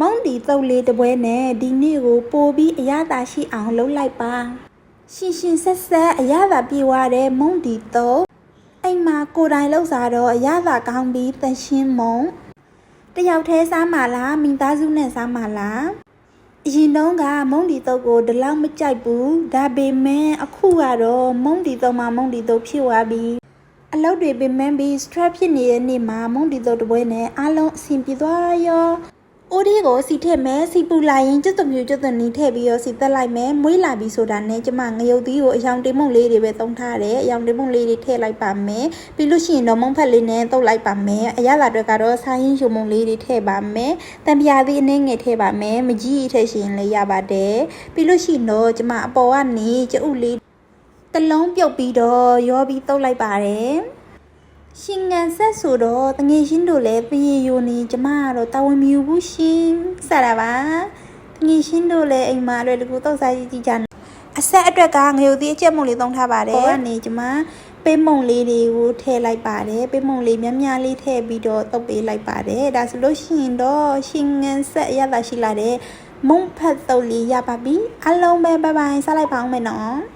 မုံဒီတုတ်လေးတစ်ပွဲနဲ့ဒီနေ့ကိုပို့ပြီးအရသာရှိအောင်လုပ်လိုက်ပါရှင်ရှင်ဆက်ဆက်အရသာပြေဝတဲ့မုံဒီတုတ်အိမ်မှာကိုယ်တိုင်လှုပ်စားတော့အရသာကောင်းပြီးတန်ရှင်းမုံတယောက်တည်းစားမှလားမိသားစုနဲ့စားမှလားအရင်တုန်းကမုံဒီတုတ်ကိုဒီလောက်မကြိုက်ဘူးဒါပေမဲ့အခုကတော့မုံဒီတုတ်မှာမုံဒီတုတ်ဖြစ်သွားပြီအလုပ်တွေပင်ပန်းပြီး stress ဖြစ်နေတဲ့နေ့မှာမုံဒီတုတ်တစ်ပွဲနဲ့အားလုံးအဆင်ပြေသွားရောအိုဒီကိုစီထည့်မယ်စီပူလိုက်ရင်ကျွတ်မြူကျွတ်နီးထည့်ပြီးတော့စီတက်လိုက်မယ်မွေးလာပြီဆိုတာနဲ့ကျမငရုတ်သီးကိုအယောင်တင်မုံလေးတွေပဲသုံးထားတယ်အယောင်တင်မုံလေးတွေထည့်လိုက်ပါမယ်ပြီးလို့ရှိရင်တော့မုံဖက်လေးနဲ့တုပ်လိုက်ပါမယ်အရသာတွေကတော့ဆိုင်းရင်ရှုံမုံလေးတွေထည့်ပါမယ်တံပြာသီးအနှဲငယ်ထည့်ပါမယ်မကြီးထည့်ရှင်လည်းရပါတယ်ပြီးလို့ရှိရင်တော့ကျမအပေါ်ကနေကျဥလေးတလုံးပြုတ်ပြီးတော့ရောပြီးတုပ်လိုက်ပါတယ်ရှင်ငံဆက်ဆိုတော့တငယ်ချင်းတို့လည်းပြေယိုနေကျမကတော့တာဝန်မယူဘူးရှင်စတာပါတငယ်ချင်းတို့လည်းအိမ်မှာအလွယ်တကူတောက်စားကြည့်ကြအဆက်အတွက်ကငရုတ်သီးအကျက်မုံလေးသုံးထားပါတယ်ဟိုကနေကျမပေးမုံလေးတွေကိုထည့်လိုက်ပါတယ်ပေးမုံလေးများများလေးထည့်ပြီးတော့တုပ်ပေးလိုက်ပါတယ်ဒါဆိုလို့ရှိရင်တော့ရှင်ငံဆက်အရသာရှိလာတဲ့မုံဖတ်တုပ်လေးရပါပြီအလုံးပဲဘိုင်ဘိုင်စားလိုက်ပါအောင်မယ်နော်